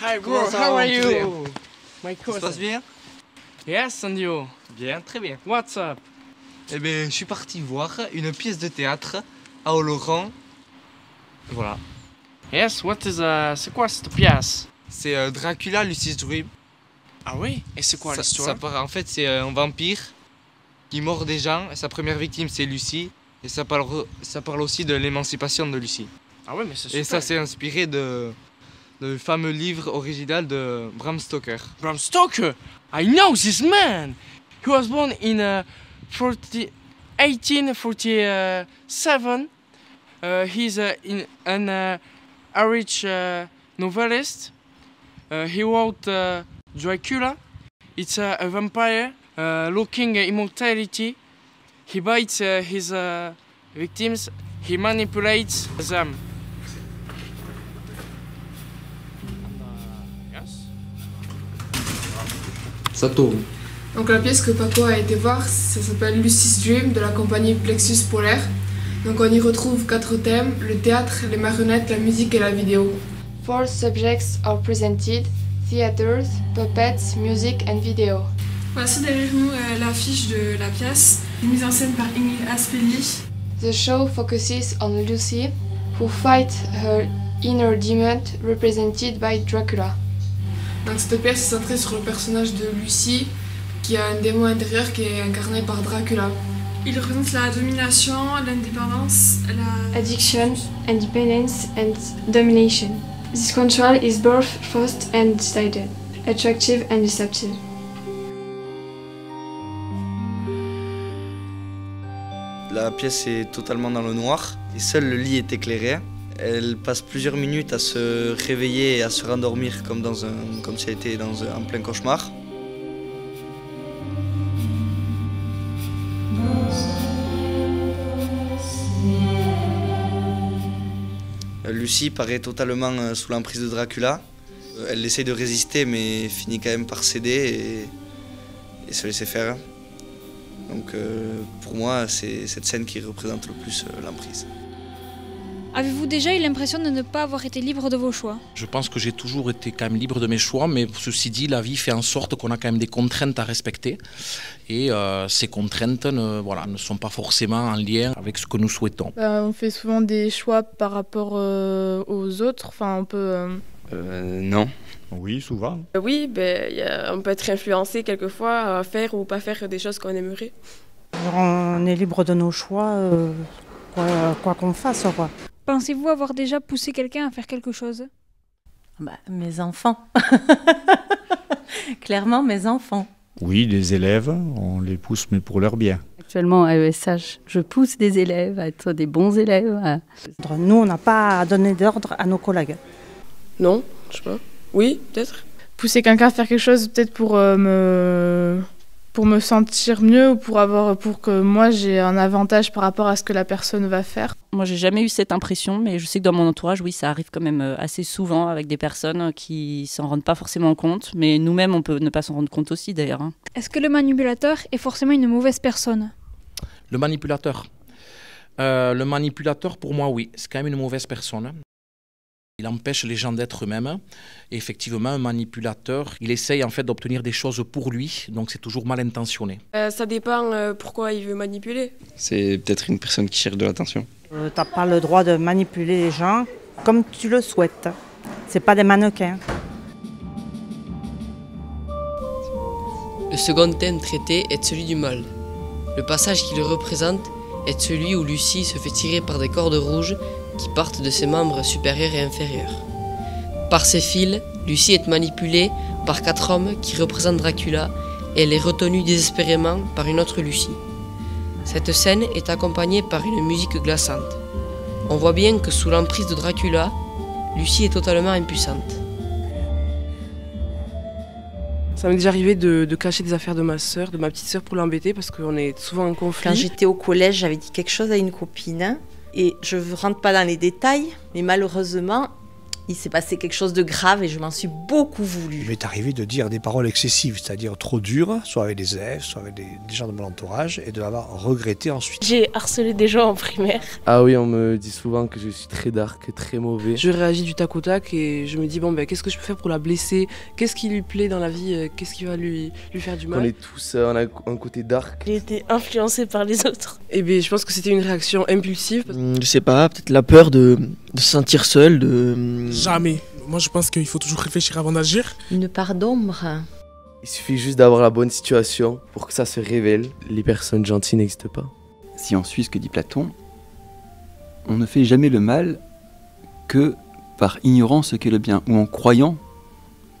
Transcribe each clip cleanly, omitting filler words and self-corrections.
Hi bro, how are you? My Ça se cousin. passe bien? Yes, and you? Bien, très bien. What's up? Eh bien, je suis parti voir une pièce de théâtre à Oloron. Voilà. Yes, what is c'est quoi cette pièce? C'est Dracula, Lucy's Dream. Ah oui? Et c'est quoi l'histoire? En fait, c'est un vampire qui mord des gens. Et sa première victime, c'est Lucy. Et ça parle aussi de l'émancipation de Lucy. Ah oui, mais c'est super. Et ça, c'est inspiré de fameux livre original de Bram Stoker. Bram Stoker! I know this man! He was born in 1847. He's an Irish novelist. He wrote Dracula. It's a vampire looking immortality. He bites his victims. He manipulates them. Ça tourne. Donc la pièce que Paco a été voir, ça s'appelle Lucy's Dream de la compagnie Plexus Polaire. Donc on y retrouve 4 thèmes, le théâtre, les marionnettes, la musique et la vidéo. 4 subjects are presented: theaters, puppets, music and video. Voici derrière nous l'affiche de la pièce, mise en scène par Ingrid Aspelli. The show focuses on Lucy, who fights her inner demon represented by Dracula. Donc cette pièce est centrée sur le personnage de Lucy, qui a un démon intérieur qui est incarné par Dracula. Il représente la domination, l'indépendance, la... Addiction, independence and domination. This control is both forced and decided, attractive and deceptive. La pièce est totalement dans le noir et seul le lit est éclairé. Elle passe plusieurs minutes à se réveiller et à se rendormir comme si elle était en plein cauchemar. Lucy paraît totalement sous l'emprise de Dracula. Elle essaie de résister mais finit quand même par céder et se laisser faire. Donc pour moi, c'est cette scène qui représente le plus l'emprise. Avez-vous déjà eu l'impression de ne pas avoir été libre de vos choix? Je pense que j'ai toujours été quand même libre de mes choix, mais ceci dit, la vie fait en sorte qu'on a quand même des contraintes à respecter. Et ces contraintes ne sont pas forcément en lien avec ce que nous souhaitons. On fait souvent des choix par rapport aux autres. Enfin, on peut... Non. Oui, souvent. Oui, on peut être influencé quelquefois à faire ou pas faire des choses qu'on aimerait. On est libre de nos choix, quoi qu'on fasse, quoi. Pensez-vous avoir déjà poussé quelqu'un à faire quelque chose? Mes enfants. Clairement, mes enfants. Oui, des élèves, on les pousse, mais pour leur bien. Actuellement, à ESH, je pousse des élèves à être des bons élèves. Nous, on n'a pas à donner d'ordre à nos collègues. Non, je sais pas. Oui, peut-être. Pousser quelqu'un à faire quelque chose, peut-être pour me sentir mieux ou pour que moi j'ai un avantage par rapport à ce que la personne va faire. Moi, j'ai jamais eu cette impression, mais je sais que dans mon entourage, oui, ça arrive quand même assez souvent avec des personnes qui s'en rendent pas forcément compte, mais nous-mêmes, on peut ne pas s'en rendre compte aussi d'ailleurs. Est-ce que le manipulateur est forcément une mauvaise personne? Le manipulateur, pour moi, oui, c'est quand même une mauvaise personne. Il empêche les gens d'être eux-mêmes. Et effectivement, un manipulateur, il essaye en fait d'obtenir des choses pour lui, donc c'est toujours mal intentionné. Ça dépend pourquoi il veut manipuler. C'est peut-être une personne qui cherche de l'attention. T'as pas le droit de manipuler les gens comme tu le souhaites. C'est pas des mannequins. Le second thème traité est celui du mal. Le passage qui le représente est celui où Lucy se fait tirer par des cordes rouges qui partent de ses membres supérieurs et inférieurs. Par ces fils, Lucy est manipulée par 4 hommes qui représentent Dracula et elle est retenue désespérément par une autre Lucy. Cette scène est accompagnée par une musique glaçante. On voit bien que sous l'emprise de Dracula, Lucy est totalement impuissante. Ça m'est déjà arrivé de cacher des affaires de ma petite sœur pour l'embêter parce qu'on est souvent en conflit. Quand j'étais au collège, j'avais dit quelque chose à une copine et je ne rentre pas dans les détails, mais malheureusement, Il s'est passé quelque chose de grave et je m'en suis beaucoup voulu. Il m'est arrivé de dire des paroles excessives, c'est-à-dire trop dures, soit avec des élèves, soit avec des gens de mon entourage, et de l'avoir regretté ensuite. J'ai harcelé des gens en primaire. Ah oui, on me dit souvent que je suis très dark, très mauvais. Je réagis du tac au tac et je me dis bon qu'est-ce que je peux faire pour la blesser? Qu'est-ce qui lui plaît dans la vie? Qu'est-ce qui va lui faire du mal? On est tous, on a un côté dark. J'ai été influencée par les autres. Et bien je pense que c'était une réaction impulsive. Je sais pas, peut-être la peur de se sentir seul, Jamais. Moi je pense qu'il faut toujours réfléchir avant d'agir. Une part d'ombre. Il suffit juste d'avoir la bonne situation pour que ça se révèle. Les personnes gentilles n'existent pas. Si on suit ce que dit Platon, on ne fait jamais le mal que par ignorant ce qu'est le bien, ou en croyant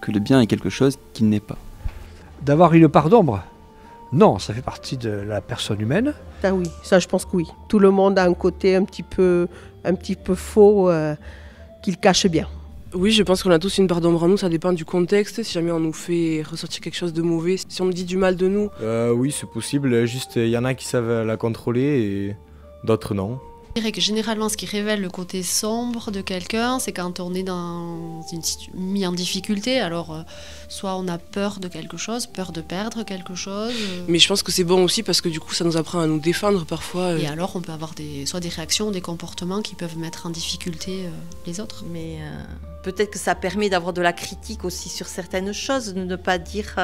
que le bien est quelque chose qu'il n'est pas. D'avoir une part d'ombre? Non, ça fait partie de la personne humaine. Ah oui, ça je pense que oui. Tout le monde a un côté un petit peu faux qu'il cache bien. Oui, je pense qu'on a tous une part d'ombre en nous, ça dépend du contexte. Si jamais on nous fait ressortir quelque chose de mauvais, si on nous dit du mal de nous. Oui, c'est possible, juste il y en a qui savent la contrôler et d'autres non. Je dirais que généralement, ce qui révèle le côté sombre de quelqu'un, c'est quand on est mis en difficulté. Alors, soit on a peur de quelque chose, peur de perdre quelque chose. Mais je pense que c'est bon aussi parce que du coup, ça nous apprend à nous défendre parfois. Et alors, on peut avoir soit des réactions, des comportements qui peuvent mettre en difficulté les autres. Mais peut-être que ça permet d'avoir de la critique aussi sur certaines choses, de ne pas dire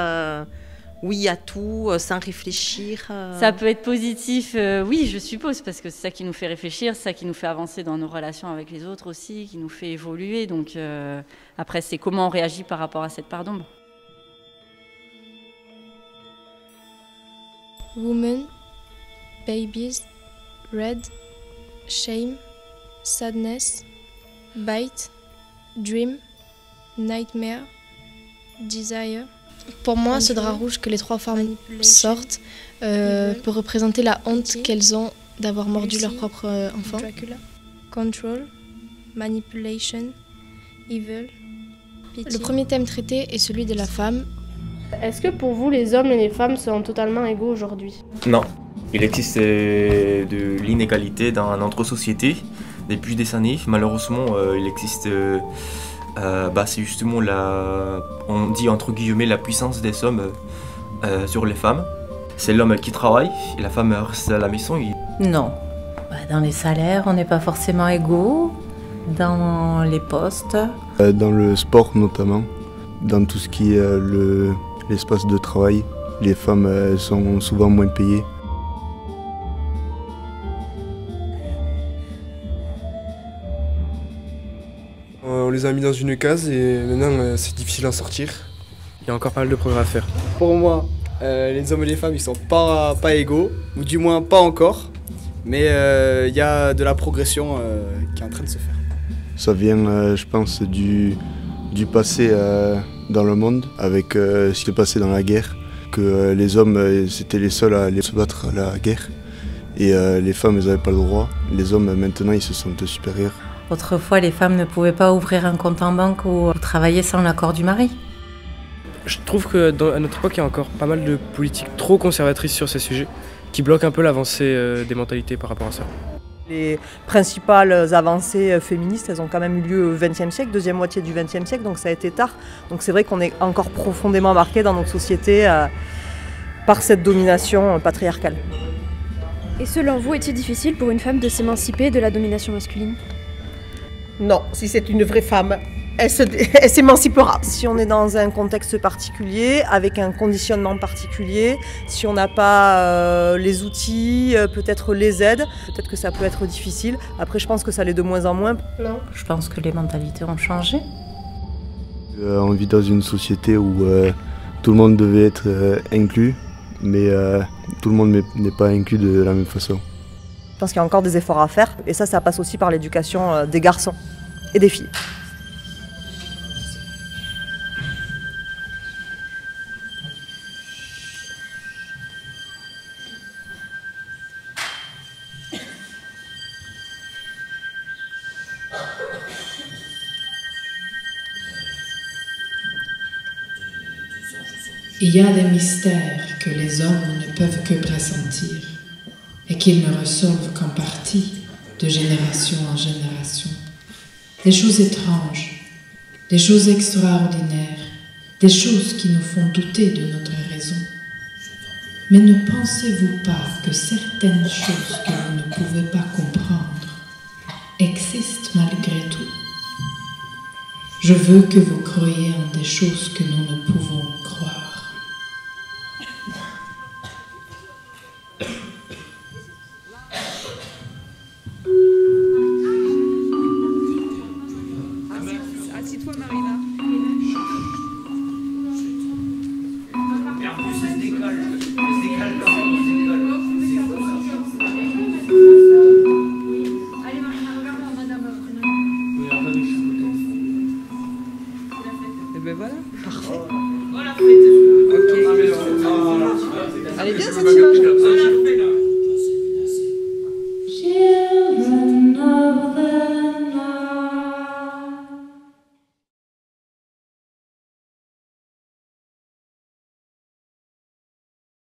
oui à tout, sans réfléchir. Ça peut être positif, oui, je suppose, parce que c'est ça qui nous fait réfléchir, c'est ça qui nous fait avancer dans nos relations avec les autres aussi, qui nous fait évoluer. Donc après, c'est comment on réagit par rapport à cette part d'ombre. Women, babies, red, shame, sadness, bite, dream, nightmare, desire. Pour moi, ce drap rouge que les trois femmes sortent peut représenter la honte qu'elles ont d'avoir mordu leur propre enfant. Control, manipulation, evil. Le premier thème traité est celui de la femme. Est-ce que pour vous, les hommes et les femmes sont totalement égaux aujourd'hui? Non. Il existe de l'inégalité dans notre société depuis des années. Malheureusement, il existe... c'est justement on dit entre guillemets la puissance des hommes sur les femmes. C'est l'homme qui travaille et la femme reste à la maison. Non. Dans les salaires, on n'est pas forcément égaux. Dans les postes. Dans le sport notamment. Dans tout ce qui est l'espace de travail. Les femmes sont souvent moins payées. On les a mis dans une case et maintenant c'est difficile d'en sortir. Il y a encore pas mal de progrès à faire. Pour moi, les hommes et les femmes ils sont pas égaux, ou du moins pas encore, mais il y a de la progression qui est en train de se faire. Ça vient, je pense, du passé dans le monde, avec ce qui s'est passé dans la guerre, que les hommes c'était les seuls à aller se battre à la guerre, et les femmes elles n'avaient pas le droit. Les hommes maintenant ils se sentent supérieurs. Autrefois, les femmes ne pouvaient pas ouvrir un compte en banque ou travailler sans l'accord du mari. Je trouve qu'à notre époque, il y a encore pas mal de politiques trop conservatrices sur ces sujets qui bloquent un peu l'avancée des mentalités par rapport à ça. Les principales avancées féministes, elles ont quand même eu lieu au XXe siècle, deuxième moitié du XXe siècle, donc ça a été tard. Donc c'est vrai qu'on est encore profondément marqué dans notre société par cette domination patriarcale. Et selon vous, est-il difficile pour une femme de s'émanciper de la domination masculine? Non, si c'est une vraie femme, elle s'émancipera. Si on est dans un contexte particulier, avec un conditionnement particulier, si on n'a pas les outils, peut-être les aides, peut-être que ça peut être difficile. Après, je pense que ça l'est de moins en moins. Non. Je pense que les mentalités ont changé. On vit dans une société où tout le monde devait être inclus, mais tout le monde n'est pas inclus de la même façon. Je pense qu'il y a encore des efforts à faire, et ça passe aussi par l'éducation des garçons et des filles. Il y a des mystères que les hommes ne peuvent que pressentir et qu'ils ne reçoivent qu'en partie de génération en génération. Des choses étranges des choses extraordinaires, des choses qui nous font douter de notre raison. Mais ne pensez-vous pas que certaines choses que vous ne pouvez pas comprendre existent malgré tout? Je veux que vous croyiez en des choses que nous ne pouvons croire. Assis-toi, Marina. Et en plus, elle se décolle. Elle se décolle quand même. Allez, Marina, regarde madame. Et ben voilà, parfait. Voilà, faites. Ok. Elle est bien cette image.